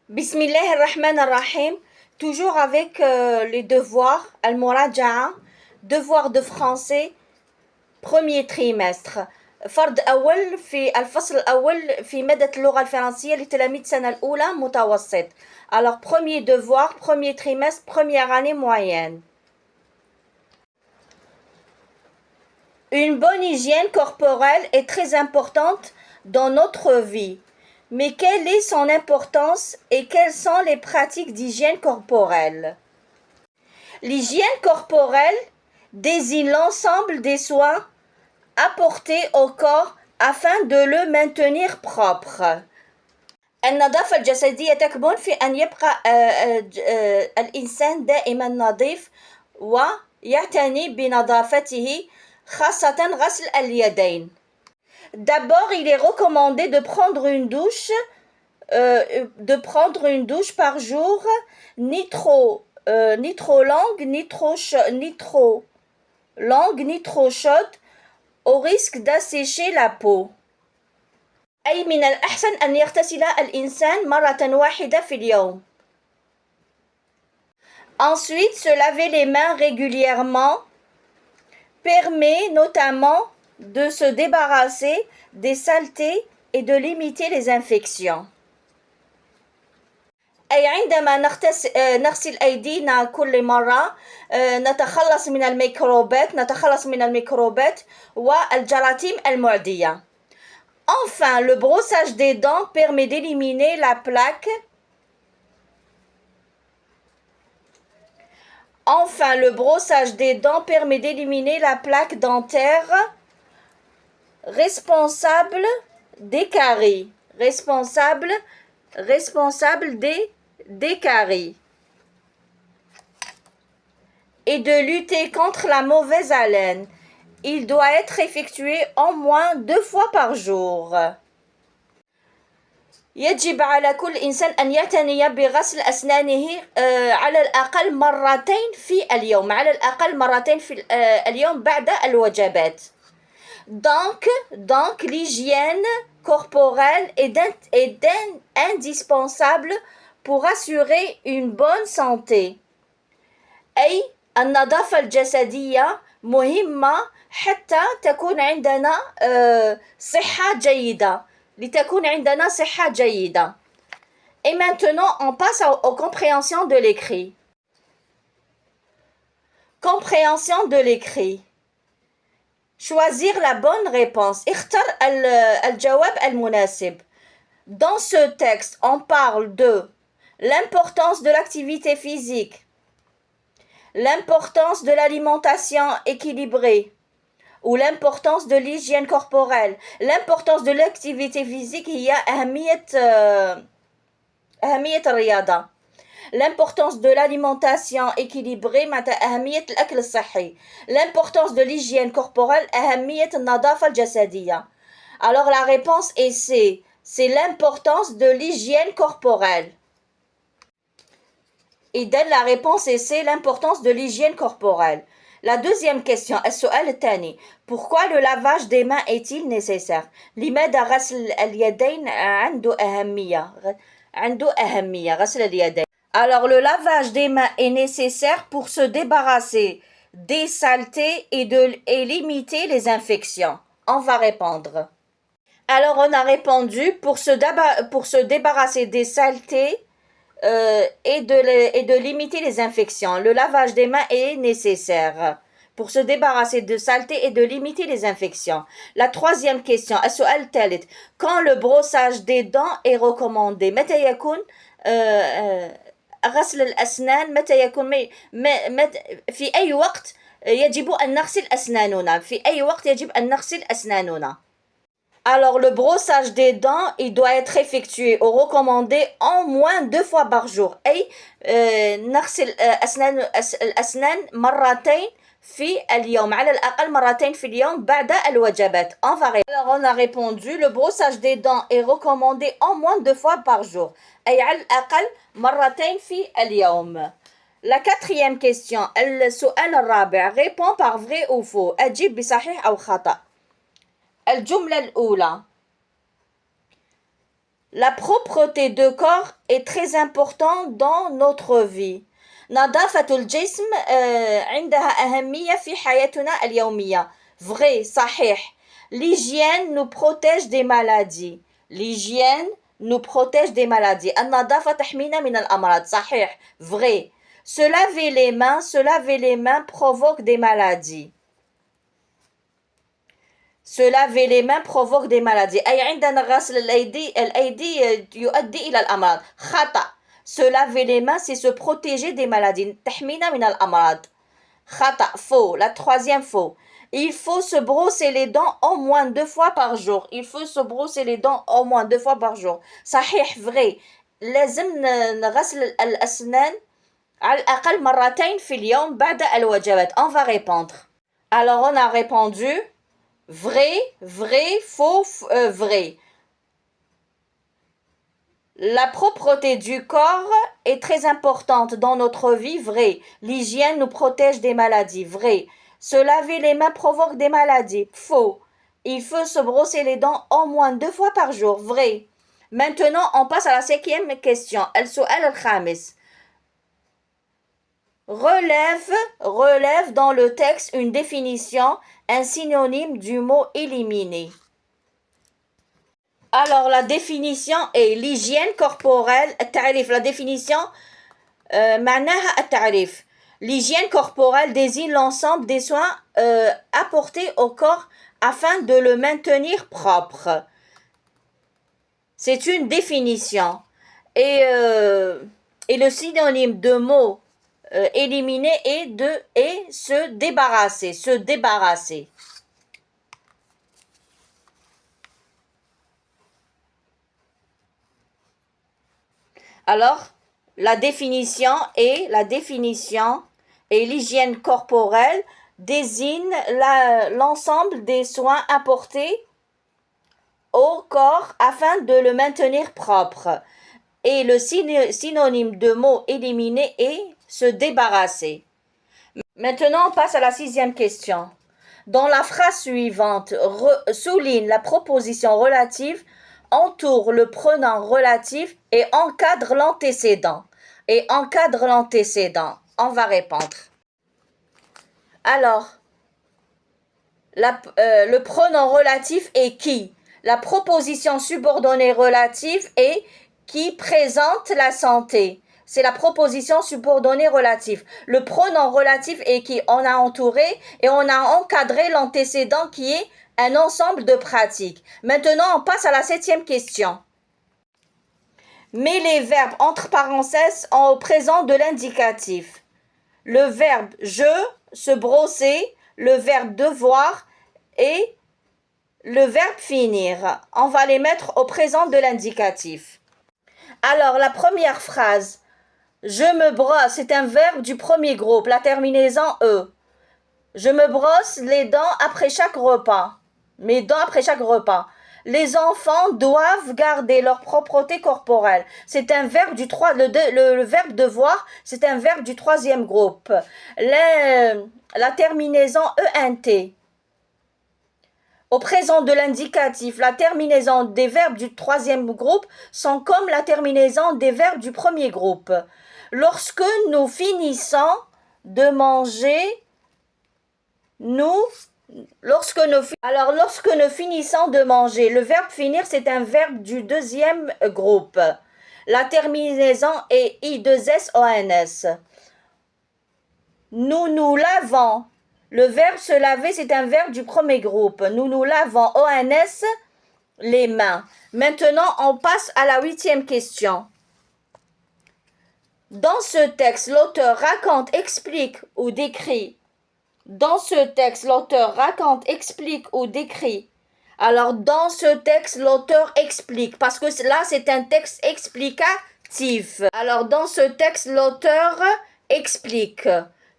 Bismillah ar-Rahman ar-Rahim, toujours avec les devoirs, al-Muraja'a, devoirs de français, premier trimestre. فرض أول في الفصل الأول في مادة اللغة الفرنسية لتلاميذ السنة الأولى متوسط. Alors, premier devoir, premier trimestre, première année moyenne. Une bonne hygiène corporelle est très importante dans notre vie. Mais quelle est son importance et quelles sont les pratiques d'hygiène corporelle? L'hygiène corporelle désigne l'ensemble des soins apportés au corps afin de le maintenir propre. النظافة الجسدية تكمن في أن يبقى الإنسان دائما نظيف ويعتني بنظافته خاصة غسل اليدين. D'abord, il est recommandé de prendre une douche par jour, ni trop longue, ni trop chaude, au risque d'assécher la peau. أي من الأحسن أن يغتسل الإنسان مرة واحدة في اليوم. Ensuite, se laver les mains régulièrement permet notamment de se débarrasser des saletés et de limiter les infections. أي عندما نغسل أيدينا كل مرة نتخلص من الميكروبات والجراثيم المعدية. Enfin, le brossage des dents permet d'éliminer la plaque. Dentaire responsable des caries. Des caries. Et de lutter contre la mauvaise haleine. Il doit être effectué au moins 2 fois par jour. يجب على كل إنسان أن يعتني بغسل أسنانه على الأقل مرتين في اليوم بعد الوجبات. Donc l'hygiène corporelle est indispensable pour assurer une bonne santé. أي النظافة الجسدية مهمة حتى تكون عندنا صحة جيدة. لتكون عندنا صحة جيدة. Et maintenant, on passe aux compréhensions de l'écrit. Compréhension de l'écrit. Choisir la bonne réponse. اختر الجواب المناسب. Dans ce texte, on parle de l'importance de l'activité physique, l'importance de l'alimentation équilibrée, ou l'importance de l'hygiène corporelle. L'importance de l'activité physique هي أهمية الرياضة. L'importance de l'alimentation équilibrée معناتها أهمية الأكل الصحي. L'importance de l'hygiène corporelle أهمية النظافة الجسدية. Alors la réponse est C. C'est l'importance de l'hygiène corporelle. إذا la réponse est C. L'importance de l'hygiène corporelle. La deuxième question, السؤال الثاني. Pourquoi le lavage des mains est-il nécessaire? لماذا غسل اليدين عنده أهمية غسل اليدين. Alors le lavage des mains est nécessaire pour se débarrasser des saletés et limiter les infections. On va répondre. Alors on a répondu pour se débarrasser des saletés et de limiter les infections. Le lavage des mains est nécessaire pour se débarrasser de saleté et de limiter les infections. La troisième question, السؤال الثالث. Quand le brossage des dents est recommandé? متى يكون غسل الأسنان متى يكون في أي وقت يجب أن نغسل أسناننا؟ في أي وقت يجب أن نغسل أسناننا؟ Alors, le brossage des dents, il doit être effectué ou recommandé au moins 2 fois par jour. أي نغسل الأسنان مرتين في اليوم. على الأقل مرتين في اليوم بعد الوجبات. Alors, on a répondu, le brossage des dents est recommandé au moins 2 fois par jour. أي على الأقل مرتين في اليوم. La quatrième question, السؤال الرابع. Réponds par vrai ou faux. أجيب بصحيح أو خطأ. الجملة الأولى. La propreté de corps est très importante dans notre vie. نظافة الجسم عندها أهمية في حياتنا اليومية. Vrai, صحيح. L'hygiène nous protège des maladies. L'hygiène nous protège des maladies. النظافة تحمينا من الأمراض. صحيح. Vrai. Se laver les mains provoque des maladies. Se laver les mains provoque des maladies. أي عندنا غسل الأيدي يؤدي إلى الأمراض. خطأ. Se laver les mains, c'est se protéger des maladies. تحمينا من الأمراض. خطأ. Faux. La troisième faux. Il faut se brosser les dents au moins 2 fois par jour. Il faut se brosser les dents au moins 2 fois par jour. صحيح. Vrai. لازم نغسل الأسنان على الأقل مرتين في اليوم بعد الوجبات. On va répondre. Alors on a répondu vrai, vrai, faux, vrai. La propreté du corps est très importante dans notre vie. Vrai. L'hygiène nous protège des maladies. Vrai. Se laver les mains provoque des maladies. Faux. Il faut se brosser les dents au moins 2 fois par jour. Vrai. Maintenant, on passe à la 5e question. السؤال الخامس. Relève dans le texte une définition, un synonyme du mot éliminer. Alors, la définition est l'hygiène corporelle. La définition, معناها التعريف. L'hygiène corporelle désigne l'ensemble des soins apportés au corps afin de le maintenir propre. C'est une définition. Et le synonyme de mot éliminer et se débarrasser. Alors, la définition et l'hygiène corporelle désigne l'ensemble des soins apportés au corps afin de le maintenir propre. Et le synonyme de mot éliminer est se débarrasser. Maintenant, on passe à la 6e question. Dans la phrase suivante, souligne la proposition relative, entoure le pronom relatif et encadre l'antécédent. On va répondre. Alors, le pronom relatif est qui? La proposition subordonnée relative est qui présente la santé. C'est la proposition subordonnée relative. Le pronom relatif est qui? On a entouré et on a encadré l'antécédent qui est un ensemble de pratiques. Maintenant, on passe à la 7e question. Mets les verbes entre parenthèses au présent de l'indicatif. Le verbe je, se brosser, le verbe devoir et le verbe finir. On va les mettre au présent de l'indicatif. Alors, la première phrase, je me brosse, c'est un verbe du premier groupe, la terminaison E. Je me brosse les dents après chaque repas. Mes dents après chaque repas. Les enfants doivent garder leur propreté corporelle. C'est un verbe le verbe devoir, c'est un verbe du 3e groupe. La terminaison ENT. Au présent de l'indicatif, la terminaison des verbes du 3e groupe sont comme la terminaison des verbes du 1er groupe. Lorsque nous finissons de manger, lorsque nous finissons de manger, le verbe finir, c'est un verbe du 2e groupe. La terminaison est I2SONS. Nous lavons. Le verbe se laver, c'est un verbe du 1er groupe. Nous lavons ONS les mains. Maintenant, on passe à la 8e question. Dans ce texte, l'auteur raconte, explique ou décrit. Alors, dans ce texte, l'auteur explique. Parce que là, c'est un texte explicatif. Alors, dans ce texte, l'auteur explique.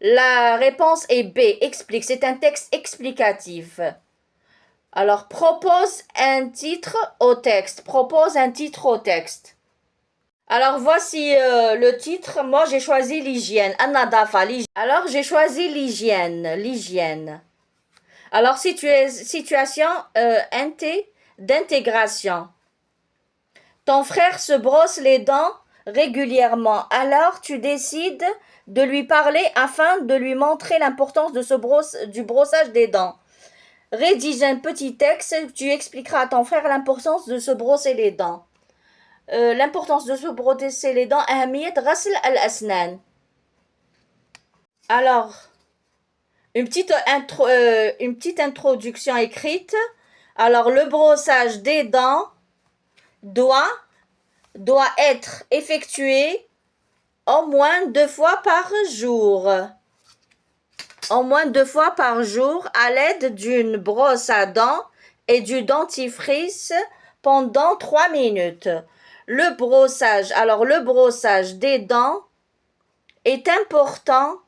La réponse est B, explique. C'est un texte explicatif. Alors, propose un titre au texte. Alors, voici le titre. Moi, j'ai choisi l'hygiène. Alors, j'ai choisi l'hygiène. Alors, situation d'intégration. Ton frère se brosse les dents régulièrement, alors tu décides de lui parler afin de lui montrer l'importance du brossage des dents. Rédige un petit texte, tu expliqueras à ton frère l'importance de se brosser les dents. L'importance de se brosser les dents, أهمية غسل الأسنان. Alors, une petite introduction écrite. Alors, le brossage des dents doit être effectué au moins 2 fois par jour. Au moins 2 fois par jour à l'aide d'une brosse à dents et du dentifrice pendant 3 minutes. Le brossage des dents est important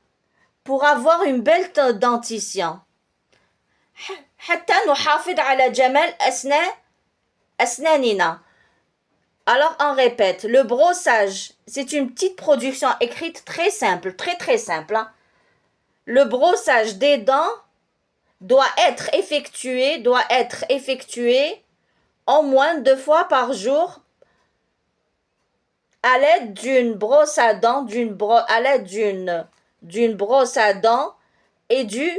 pour avoir une belle dentition. حتى نحافظ على جمال أسناننا. Alors on répète, le brossage, c'est une petite production écrite très simple, très simple. Hein. Le brossage des dents doit être effectué au moins 2 fois par jour à l'aide d'une brosse à dents, d'une brosse à dents et du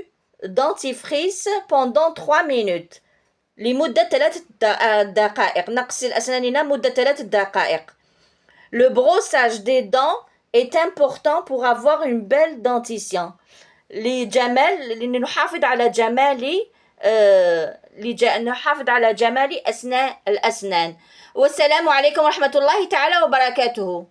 dentifrice pendant 3 minutes. لمدة 3 دقائق. نغسل أسناننا مدة 3 دقائق. Le brossage des dents est important pour avoir une belle dentition. نحافظ على جمال أسنان الأسنان. والسلام عليكم ورحمة الله تعالى وبركاته.